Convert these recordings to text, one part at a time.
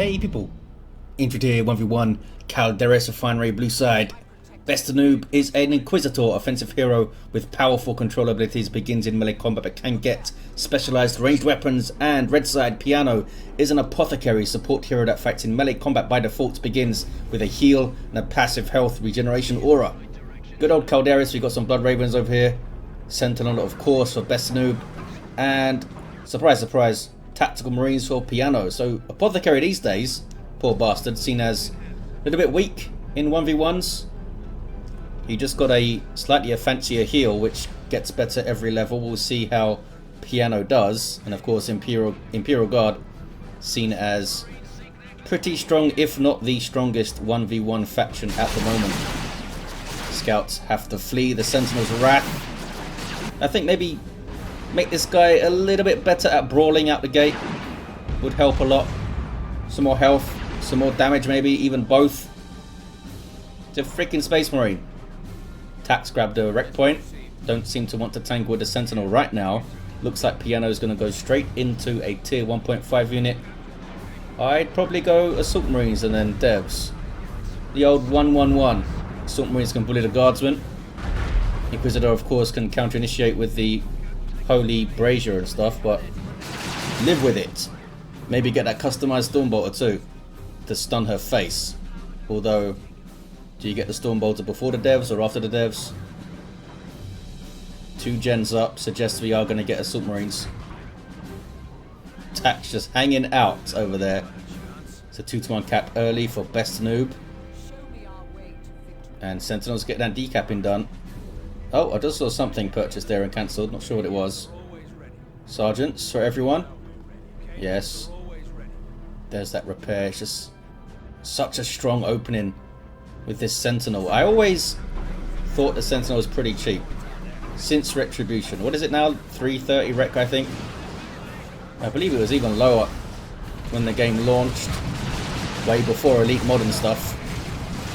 Hey people, Infantry here, 1v1, Calderis Refinery, blue side. BestN00b is an Inquisitor offensive hero with powerful control abilities, begins in melee combat but can get specialized ranged weapons, and red side Piano is an Apothecary support hero that fights in melee combat by default, begins with a heal and a passive health regeneration aura. Good old Calderis, we got some Blood Ravens over here, Sentinel of course for BestN00b, and surprise surprise, Tactical Marines for Piano. So Apothecary these days, poor bastard, seen as a little bit weak in 1v1s. He just got a slightly fancier heal which gets better every level. We'll see how Piano does. And of course Imperial Guard seen as pretty strong, if not the strongest 1v1 faction at the moment. Scouts have to flee the Sentinel's wrath. I think maybe make this guy a little bit better at brawling out the gate would help a lot. Some more health, some more damage, maybe even both. It's a freaking Space Marine. Tax grabbed a wreck point. Don't seem to want to tangle with the Sentinel right now. Looks like Piano is going to go straight into a tier 1.5 unit. I'd probably go Assault Marines and then Devs. The old 1-1-1. Assault Marines can bully the Guardsmen. Inquisitor of course can counter initiate with the Holy Brazier and stuff, but live with it. Maybe get that customized Stormbolter too to stun her face. Although, do you get the Stormbolter before the devs or after the devs? 2 gens up suggests we are going to get Assault Marines. Tax just hanging out over there. It's a 2-to-1 cap early for BestN00b. And Sentinels get that decapping done. Oh, I just saw something purchased there and cancelled. Not sure what it was. Sergeants for everyone. Yes. There's that repair. It's just such a strong opening with this Sentinel. I always thought the Sentinel was pretty cheap. Since Retribution. What is it now? 330 rec, I think. I believe it was even lower when the game launched. Way before Elite Modern stuff.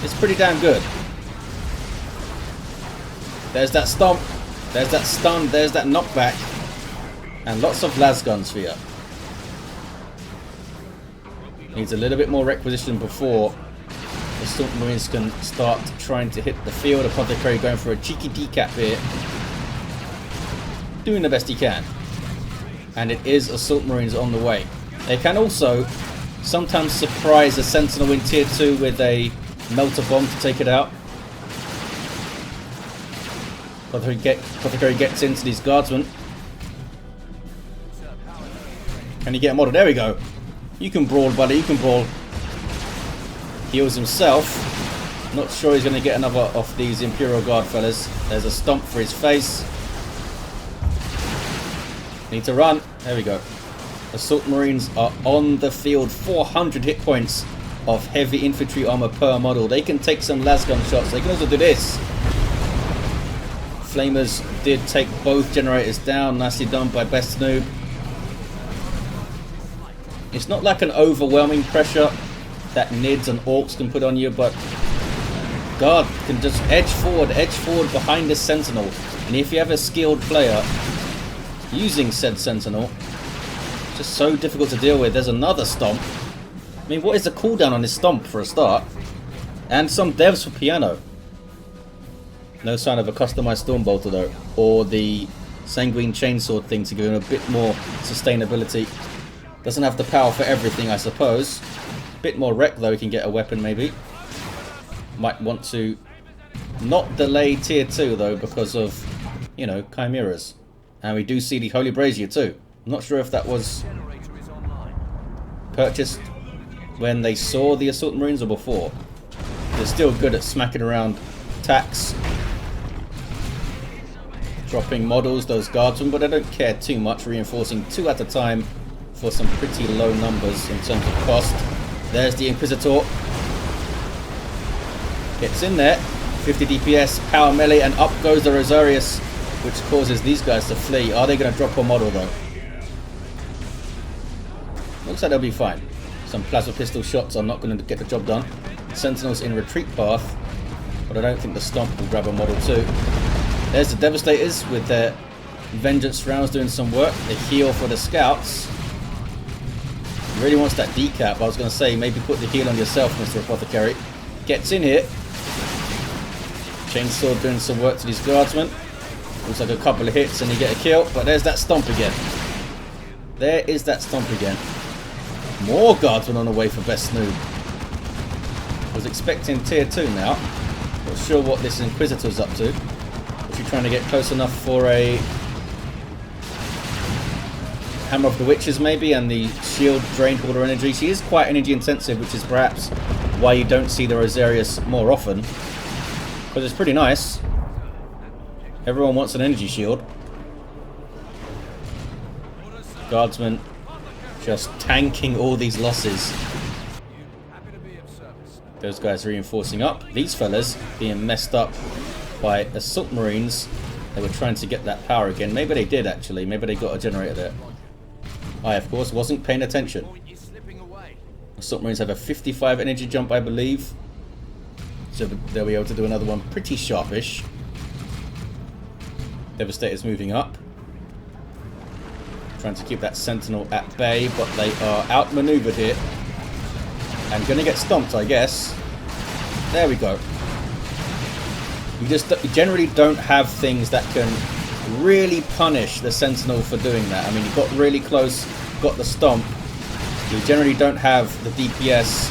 It's pretty damn good. There's that stomp, there's that stun, there's that knockback, and lots of las guns for you. Needs a little bit more requisition before the Assault Marines can start trying to hit the field. Apothecary going for a cheeky decap here. Doing the best he can. And it is Assault Marines on the way. They can also sometimes surprise a Sentinel in tier 2 with a melter bomb to take it out. Apothecary gets into these guardsmen. Can he get a model? There we go. You can brawl, buddy. You can brawl. Heals himself. Not sure he's going to get another of these Imperial Guard fellas. There's a stomp for his face. Need to run. There we go. Assault Marines are on the field. 400 hit points of heavy infantry armor per model. They can take some lasgun shots. They can also do this. Flamers did take both generators down. Nicely done by BestN00b. It's not like an overwhelming pressure that Nids and Orcs can put on you, but Guard can just edge forward behind this Sentinel. And if you have a skilled player using said Sentinel, it's just so difficult to deal with. There's another stomp. I mean, what is the cooldown on this stomp for a start? And some devs for Piano. No sign of a customized Stormbolter though, or the Sanguine Chainsword thing to give him a bit more sustainability. Doesn't have the power for everything, I suppose. Bit more wreck though, he can get a weapon maybe. Might want to not delay tier 2 though because of, you know, chimeras. And we do see the Holy Brazier too. I'm not sure if that was purchased when they saw the Assault Marines or before. They're still good at smacking around attacks. Dropping models, those guardsmen, but I don't care too much. Reinforcing 2 at a time for some pretty low numbers in terms of cost. There's the Inquisitor. Gets in there. 50 DPS, power melee, and up goes the Rosarius, which causes these guys to flee. Are they going to drop a model though? Looks like they'll be fine. Some plasma pistol shots are not going to get the job done. Sentinels in retreat path, but I don't think the stomp will grab a model too. There's the Devastators with their Vengeance rounds doing some work. The heal for the scouts. Really wants that decap. I was going to say, maybe put the heal on yourself, Mr. Apothecary. Gets in here. Chainsaw doing some work to these guardsmen. Looks like a couple of hits and you get a kill. But there's that stomp again. There is that stomp again. More guardsmen on the way for BestN00b. Was expecting tier 2 now. Not sure what this Inquisitor's up to. If you're trying to get close enough for a Hammer of the Witches maybe, and the shield drained all her energy. She is quite energy intensive, which is perhaps why you don't see the Rosarius more often. Because it's pretty nice. Everyone wants an energy shield. Guardsmen just tanking all these losses. Those guys reinforcing up. These fellas being messed up by Assault Marines. They were trying to get that power again. Maybe they did actually. Maybe they got a generator there. I, of course, wasn't paying attention. Assault Marines have a 55 energy jump, I believe. So they'll be able to do another one pretty sharpish. Devastator's moving up. Trying to keep that Sentinel at bay, but they are outmaneuvered here. And going to get stomped, I guess. There we go. You generally don't have things that can really punish the Sentinel for doing that. I mean, you got really close, got the stomp. You generally don't have the DPS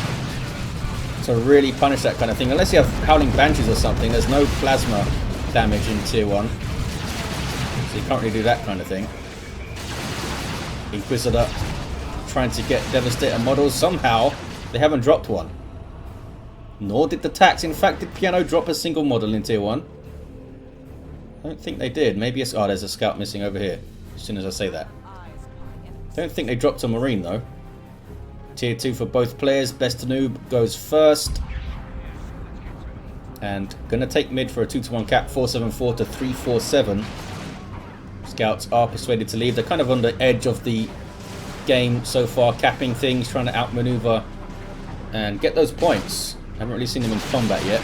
to really punish that kind of thing. Unless you have Howling Banshees or something, there's no plasma damage in tier 1. So you can't really do that kind of thing. Inquisitor trying to get Devastator models. Somehow, they haven't dropped one. Nor did the Tax. In fact, did Piano drop a single model in tier 1? I don't think they did. Maybe it's... Oh, there's a scout missing over here. As soon as I say that. Don't think they dropped a Marine, though. Tier 2 for both players. BestN00b goes first. And gonna take mid for a 2-to-1 cap. 474 to 347. Scouts are persuaded to leave. They're kind of on the edge of the game so far. Capping things, trying to outmaneuver and get those points. Haven't really seen them in combat yet.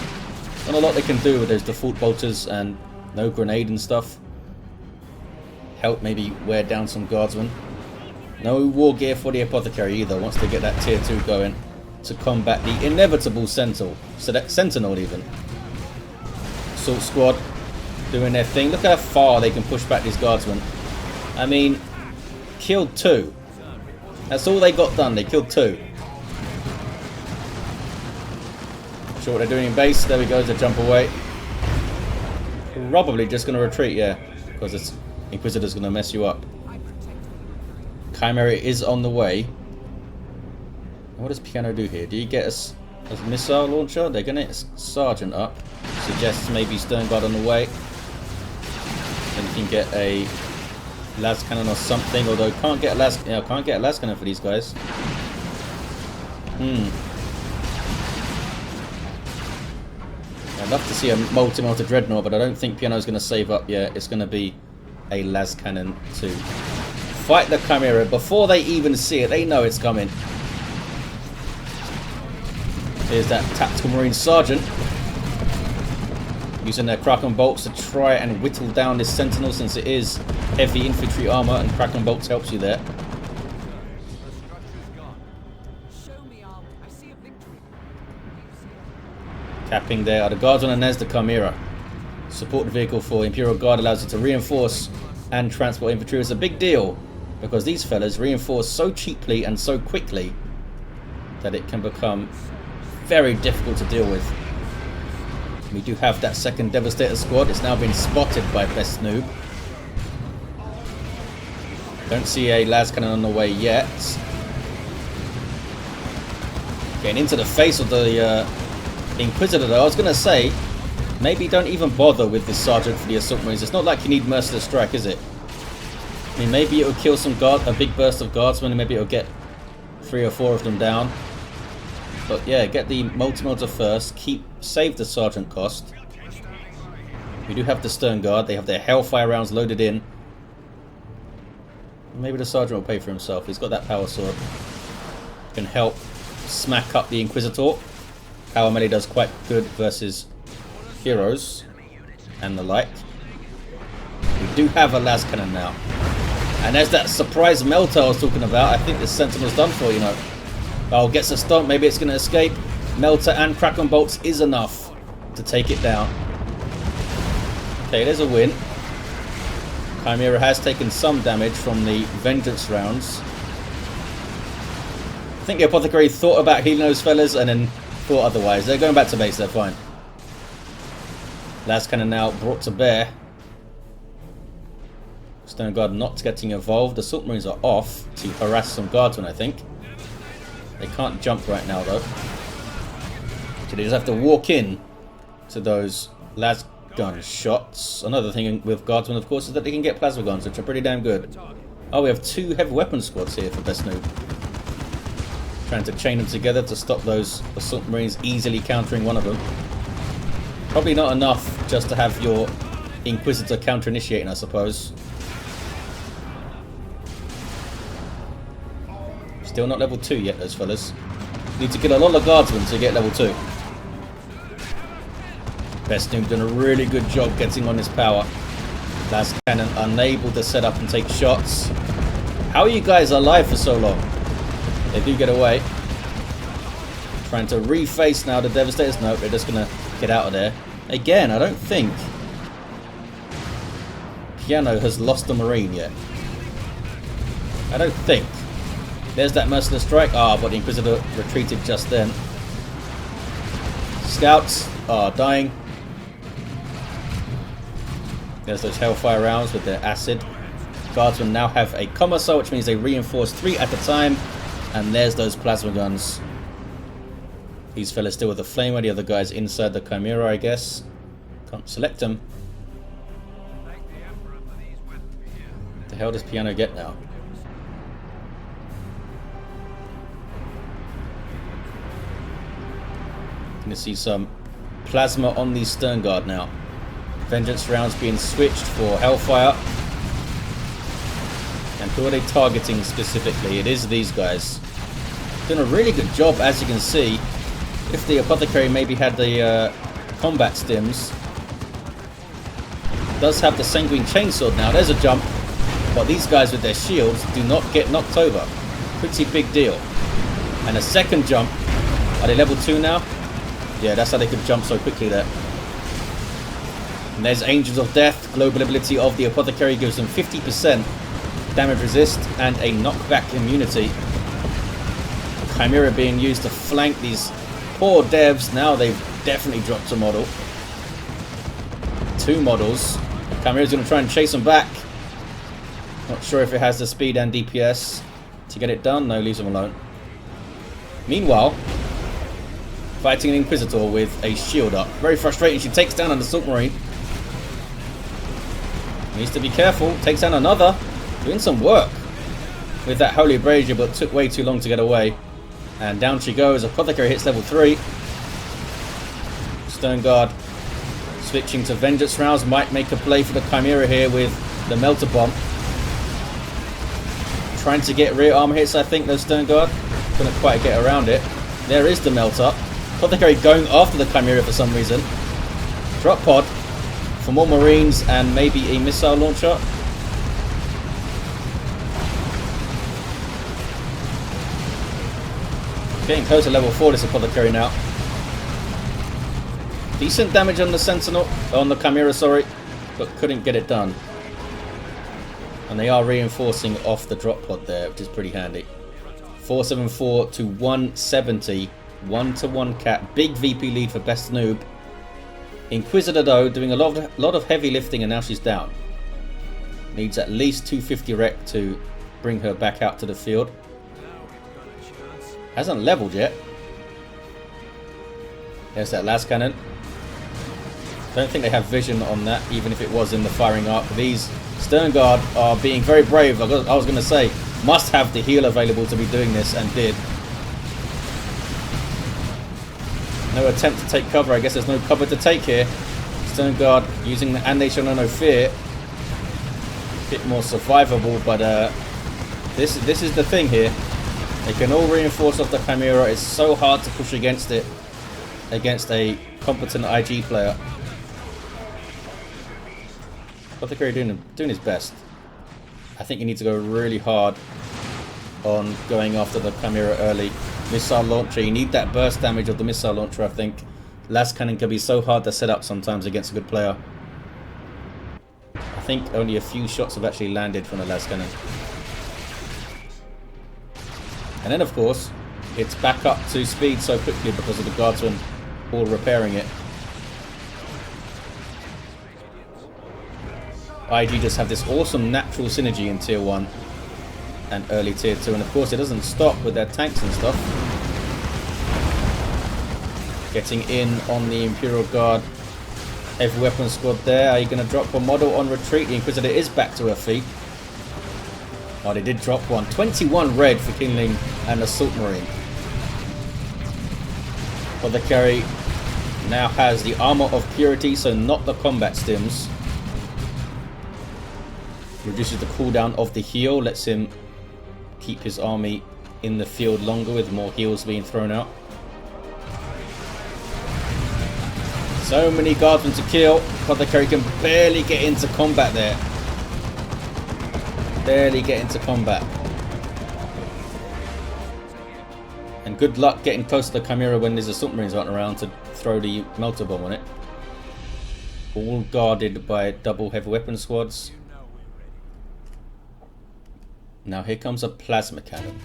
Not a lot they can do with those default bolters and no grenade and stuff. Help maybe wear down some guardsmen. No war gear for the Apothecary either once they get that tier 2 going to combat the inevitable Sentinel. So that Sentinel even. Assault squad doing their thing. Look how far they can push back these guardsmen. I mean, killed 2. That's all they got done. They killed 2. Not sure what they're doing in base. There we go. They jump away. Probably just going to retreat, yeah, because it's Inquisitor's going to mess you up. Chimera is on the way. What does Piano do here? Do you get a missile launcher? They're going to get Sergeant up. Suggests maybe Stern Guard on the way. Then you can get a las cannon or something. Although can't get a las cannon for these guys. I'd love to see a multi-motor Dreadnought, but I don't think Piano's going to save up yet. It's going to be a las cannon to fight the Chimera before they even see it. They know it's coming. Here's that Tactical Marine Sergeant using their Kraken Bolts to try and whittle down this Sentinel, since it is heavy infantry armor and Kraken Bolts helps you there. Capping there are the Guardsmen, and there's the Chimera. Support vehicle for Imperial Guard allows you to reinforce and transport infantry. It's a big deal because these fellas reinforce so cheaply and so quickly that it can become very difficult to deal with. We do have that second Devastator squad. It's now been spotted by BestN00b. Don't see a las cannon on the way yet. Getting into the face of the Inquisitor though. I was going to say, maybe don't even bother with this Sergeant for the Assault Marines. It's not like you need Merciless Strike, is it? I mean, maybe it'll kill some a big burst of guardsmen, and maybe it'll get 3 or 4 of them down. But yeah, get the multi-motor first. Save the Sergeant cost. We do have the Stern Guard. They have their Hellfire rounds loaded in. Maybe the Sergeant will pay for himself. He's got that power sword. Can help smack up the Inquisitor. Power melee does quite good versus heroes and the like. We do have a las cannon now. And there's that surprise melter I was talking about. I think this Sentinel's done for, you know. Oh, gets a stomp. Maybe it's going to escape. Melter and Kraken Bolts is enough to take it down. Okay, there's a win. Chimera has taken some damage from the Vengeance rounds. I think the Apothecary thought about healing those fellas and then thought otherwise. They're going back to base, they're fine. Las Cannon now brought to bear. Stone Guard not getting involved. The Assault Marines are off to harass some guardsmen, I think. They can't jump right now though. So they just have to walk in to those las gun shots. Another thing with guardsmen, of course, is that they can get plasma guns, which are pretty damn good. Oh, we have 2 heavy weapon squads here for BestN00b. Trying to chain them together to stop those Assault Marines easily countering one of them. Probably not enough just to have your Inquisitor counter-initiating, I suppose. Still not level 2 yet, those fellas. Need to kill a lot of guardsmen to get level 2. BestN00b doing a really good job getting on his power. Las Cannon unable to set up and take shots. How are you guys alive for so long? They do get away. Trying to reface now the Devastators. No, they're just going to get out of there. Again, I don't think Piano has lost a Marine yet. I don't think. There's that Merciless Strike. Ah, but the Inquisitor retreated just then. Scouts are dying. There's those Hellfire rounds with their acid. Guardsmen now have a Commissar, which means they reinforce 3 at a time. And there's those plasma guns. These fellas still with the Flamer. The other guy's inside the Chimera, I guess. Can't select them. What the hell does Piano get now? Gonna see some plasma on the Stern Guard now. Vengeance rounds being switched for Hellfire. And who are they targeting specifically? It is these guys. Doing a really good job, as you can see. If the Apothecary maybe had the combat stims. Does have the Sanguine Chainsword now. There's a jump. But these guys with their shields do not get knocked over. Pretty big deal. And a second jump. Are they level 2 now? Yeah, that's how they could jump so quickly there. And there's Angels of Death. Global ability of the Apothecary gives them 50% damage resist and a knockback immunity. Chimera being used to flank these poor devs. Now they've definitely dropped a model. 2 models. Chimera's going to try and chase them back. Not sure if it has the speed and DPS to get it done. No, leaves them alone. Meanwhile, fighting an Inquisitor with a shield up. Very frustrating. She takes down an Assault Marine. Needs to be careful. Takes down another. Doing some work with that Holy Brazier, but took way too long to get away. And down she goes. Apothecary hits level 3. Stern Guard switching to Vengeance rounds. Might make a play for the Chimera here with the Melter Bomb. Trying to get rear armor hits, I think, those Stern Guard. Couldn't quite get around it. There is the Melter. Apothecary going after the Chimera for some reason. Drop pod for more Marines and maybe a missile launcher. Getting close to level 4, this Apothecary now. Decent damage on the Sentinel, on the Chimera, sorry, but couldn't get it done. And they are reinforcing off the drop pod there, which is pretty handy. 474 to 170, 1-to-1 cap. Big VP lead for BestN00b. Inquisitor though doing a lot of heavy lifting, and now she's down. Needs at least 250 rec to bring her back out to the field. Hasn't leveled yet. There's that Las Cannon. Don't think they have vision on that, even if it was in the firing arc. These Stern Guard are being very brave. I was going to say, must have the heal available to be doing this, and did. No attempt to take cover. I guess there's no cover to take here. Stern Guard using the And They Shall Know No Fear. A bit more survivable, but this is the thing here. They can all reinforce off the Chimera. It's so hard to push against it, against a competent IG player. Apothecary doing his best. I think you need to go really hard on going after the Chimera early. Missile launcher, you need that burst damage of the missile launcher, I think. Las Cannon can be so hard to set up sometimes against a good player. I think only a few shots have actually landed from the Las Cannon. And then of course, it's back up to speed so quickly because of the guardsmen all repairing it. IG just have this awesome natural synergy in tier 1 and early tier 2, and of course it doesn't stop with their tanks and stuff. Getting in on the Imperial Guard. Heavy weapon squad there. Are you going to drop a model on retreat? The Inquisitor is back to her feet. Oh, they did drop one. 21 red for Kingling and Assault Marine. Apothecary now has the Armor of Purity, so not the combat stims. Reduces the cooldown of the heal, lets him keep his army in the field longer with more heals being thrown out. So many guardsmen to kill. Apothecary can barely get into combat there. Barely get into combat. And good luck getting close to the Chimera when there's Assault Marines aren't around to throw the Melter Bomb on it. All guarded by double heavy weapon squads. Now here comes a Plasma Cannon.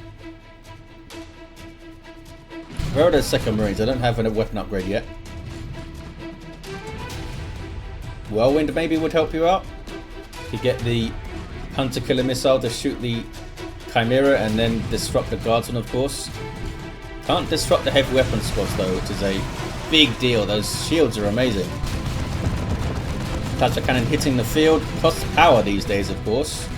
Where are those second Marines? I don't have a weapon upgrade yet. Whirlwind maybe would help you out. You get the Hunter Killer Missile to shoot the Chimera and then disrupt the Guardsmen, of course. Can't disrupt the heavy weapon squads though, which is a big deal. Those shields are amazing. Plasma Cannon hitting the field. Costs power these days, of course.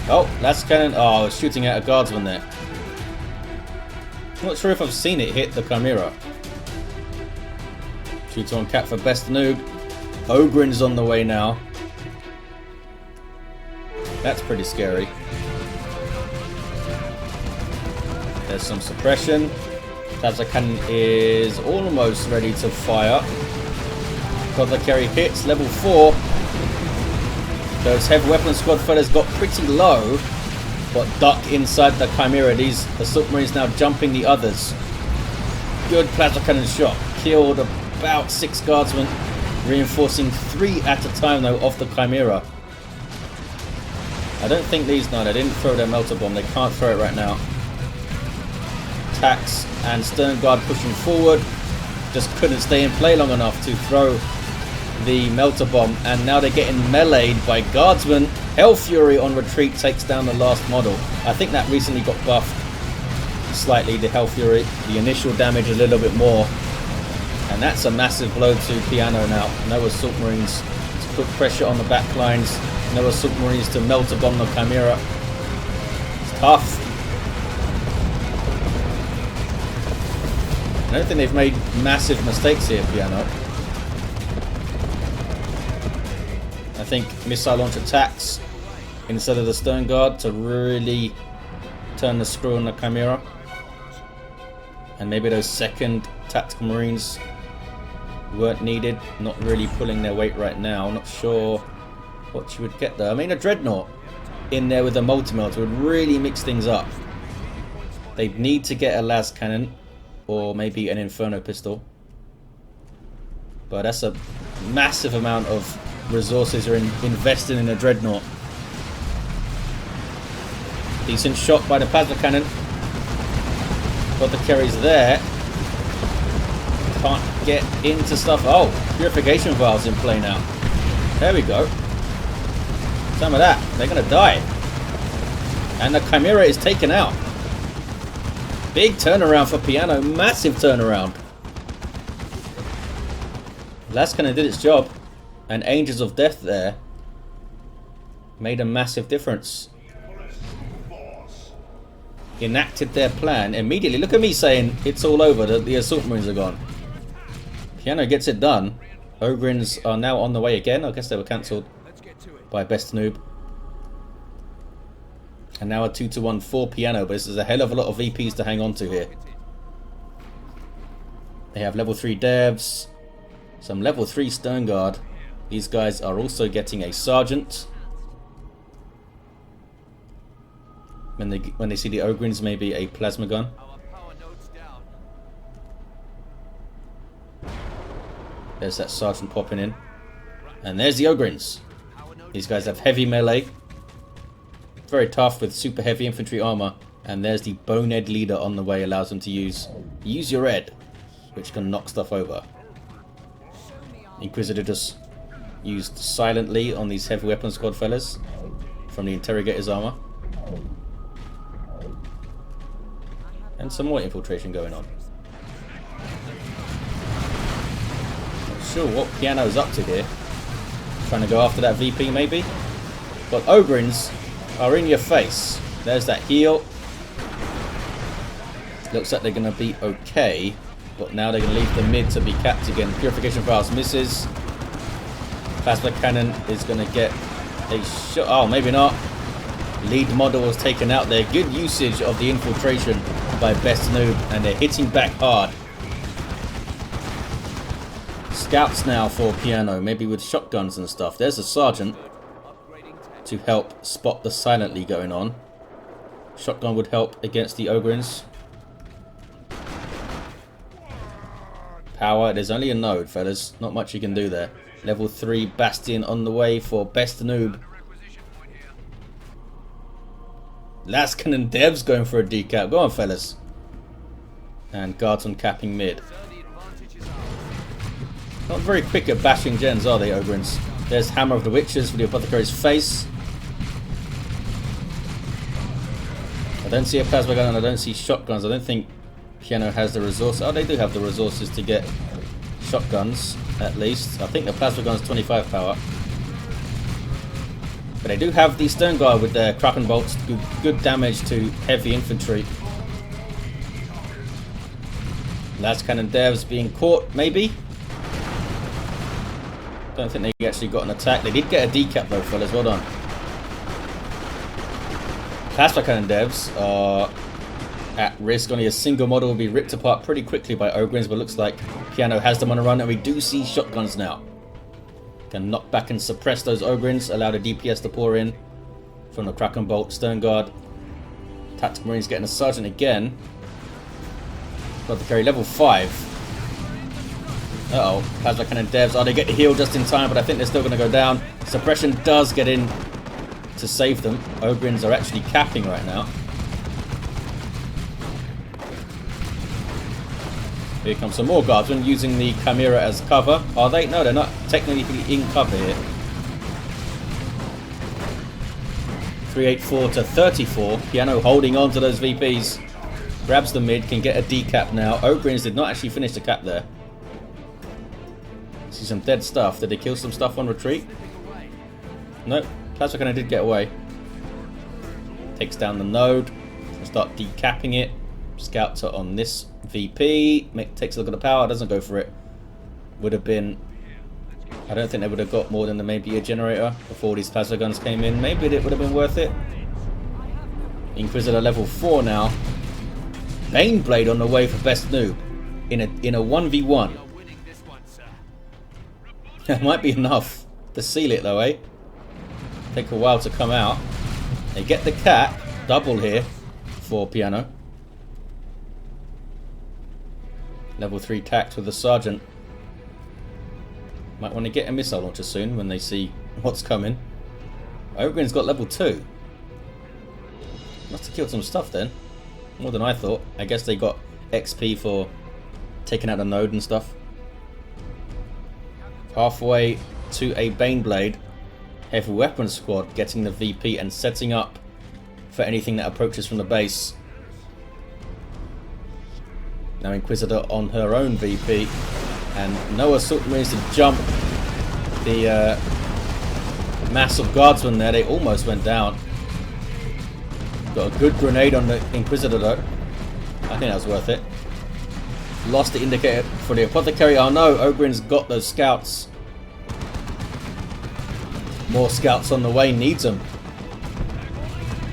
Oh, Las Cannon. Oh, I was shooting at a Guardsman there. Not sure if I've seen it hit the Chimera. Shoots on cap for BestN00b. Ogren's on the way now. That's pretty scary. There's some suppression. Plasma Cannon is almost ready to fire. Apothecary hits level 4. Those heavy weapon squad fellas got pretty low, but duck inside the Chimera. These Assault Marines now jumping the others. Good Plasma Cannon shot. Killed about 6 guardsmen, reinforcing 3 at a time though of the Chimera. I don't think these, no, they didn't throw their Melter Bomb. They can't throw it right now. Tax and Stern Guard pushing forward. Just couldn't stay in play long enough to throw the Melter Bomb, and now they're getting meleeed by Guardsmen. Hell Fury on retreat takes down the last model. I think that recently got buffed slightly, the Hell Fury. The initial damage a little bit more, and that's a massive blow to Piano now. No Assault Marines to put pressure on the back lines. No Assault Marines to Melter Bomb the Chimera. It's tough. I don't think they've made massive mistakes here, Piano. I think missile launch attacks instead of the Stern Guard to really turn the screw on the Chimera. And maybe those second tactical Marines weren't needed. Not really pulling their weight right now. Not sure what you would get there. I mean, a Dreadnought in there with a multi-melter would really mix things up. They'd need to get a las cannon or maybe an Inferno pistol. But that's a massive amount of resources are invested in a Dreadnought. Decent shot by the Plasma Cannon. Apothecary's there. Can't get into stuff. Oh, Purification Vials in play now. There we go. Some of that. They're going to die. And the Chimera is taken out. Big turnaround for Piano. Massive turnaround. Las Cannon did its job. And Angels of Death there made a massive difference. Enacted their plan immediately. Look at me saying it's all over. The Assault Marines are gone. Piano gets it done. Ogrins are now on the way again. I guess they were cancelled by BestN00b. And now a 2-1 for Piano. But this is a hell of a lot of VPs to hang on to here. They have level 3 devs. Some level 3 Stern Guard. These guys are also getting a sergeant. When they see the Ogrins, maybe a plasma gun. There's that sergeant popping in. And there's the Ogrins. These guys have heavy melee. Very tough with super heavy infantry armor. And there's the bonehead leader on the way, allows them to use your head, which can knock stuff over. Inquisitor just used silently on these heavy weapon squad fellas from the interrogator's armor. And some more infiltration going on. Not sure what Piano's up to here. Trying to go after that VP maybe? But Ogrins are in your face. There's that heal. Looks like they're going to be okay. But now they're going to leave the mid to be capped again. Purification Files misses. Plasma Cannon is going to get a shot. Oh, maybe not. Lead model was taken out there. Good usage of the infiltration by BestN00b, and they're hitting back hard. Scouts now for Piano, maybe with shotguns and stuff. There's a sergeant to help spot the silently going on. Shotgun would help against the Ogrins. Power, there's only a node, fellas. Not much you can do there. Level 3 Bastion on the way for BestN00b. Laskin and Dev's going for a decap. Go on, fellas. And Guardsman capping mid. Not very quick at bashing gens, are they, Ogrins? There's Hammer of the Witches for the Apothecary's face. I don't see a plasma gun and I don't see shotguns. I don't think Piano has the resources. Oh, they do have the resources to get shotguns, at least. I think the plasma gun's 25 power. But they do have the Stern Guard with their Kraken bolts, good damage to heavy infantry. Last Cannon Devs being caught, maybe? Don't think they actually got an attack. They did get a decap though, fellas. Well done. Plasma Cannon Devs are at risk. Only a single model will be ripped apart pretty quickly by Ogrins, but looks like Piano has them on a run, and we do see shotguns now. Can knock back and suppress those Ogrins, allow the DPS to pour in from the Kraken Bolt, Stern Guard. Tactical Marines getting a sergeant again. Apothecary level 5. Uh-oh, Plasma Cannon Devs. Oh, they get the heal just in time, but I think they're still going to go down. Suppression does get in to save them. Ogrins are actually capping right now. Here comes some more Guardsmen using the Chimera as cover. Are they? No, they're not technically in cover here. 384 to 34. Piano holding on to those VPs. Grabs the mid, can get a decap now. Ogrins did not actually finish the cap there. See some dead stuff. Did they kill some stuff on retreat? Nope. Plasma Cannon did get away. Takes down the node. Start decapping it. Scouts are on this VP. Takes a look at the power. Doesn't go for it. Would have been... I don't think they would have got more than maybe a generator before these plasma guns came in. Maybe it would have been worth it. Inquisitor level 4 now. Baneblade on the way for BestN00b in a 1v1. That might be enough to seal it though, eh? Take a while to come out. They get the cap. Double here for Piano. Level 3 tact with the sergeant. Might want to get a missile launcher soon when they see what's coming. Ogren's got level 2. Must have killed some stuff then. More than I thought. I guess they got XP for taking out the node and stuff. Halfway to a Baneblade. Heavy weapon squad getting the VP and setting up for anything that approaches from the base. Now Inquisitor on her own VP. And no assault marines to jump the mass of guardsmen there. They almost went down. Got a good grenade on the Inquisitor though. I think that was worth it. Lost the indicator for the Apothecary. Oh no, Ogren's got those scouts. More scouts on the way. Needs them.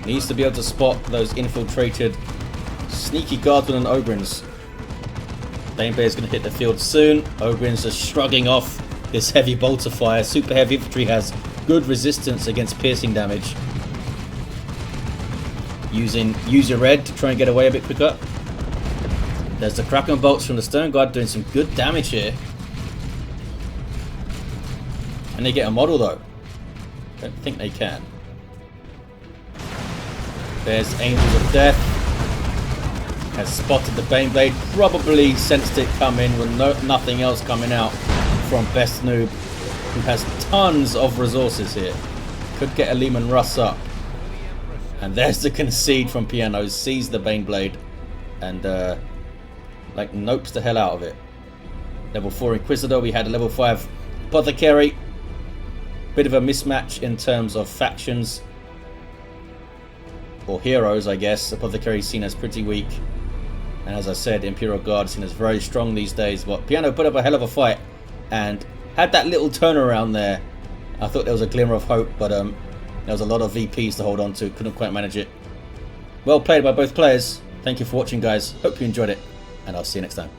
Needs to be able to spot those infiltrated sneaky guardsmen and Ogrins. Baneblade is going to hit the field soon. Ogren's just shrugging off this heavy bolter fire. Super heavy infantry has good resistance against piercing damage. Use your red to try and get away a bit quicker. There's the Kraken bolts from the Stone Guard doing some good damage here. Can they get a model though? Don't think they can. There's Angels of Death. Has spotted the Baneblade. Probably sensed it coming with nothing else coming out from BestN00b, who has tons of resources here. Could get a Lehman Russ up. And there's the concede from Piano. Sees the Baneblade and like nopes the hell out of it. Level 4 Inquisitor. We had a level 5 Apothecary. Bit of a mismatch in terms of factions. Or heroes, I guess. Apothecary is seen as pretty weak. And as I said, Imperial Guard is seen as very strong these days. But Piano put up a hell of a fight. And had that little turnaround there. I thought there was a glimmer of hope. But there was a lot of VPs to hold on to. Couldn't quite manage it. Well played by both players. Thank you for watching, guys. Hope you enjoyed it. And I'll see you next time.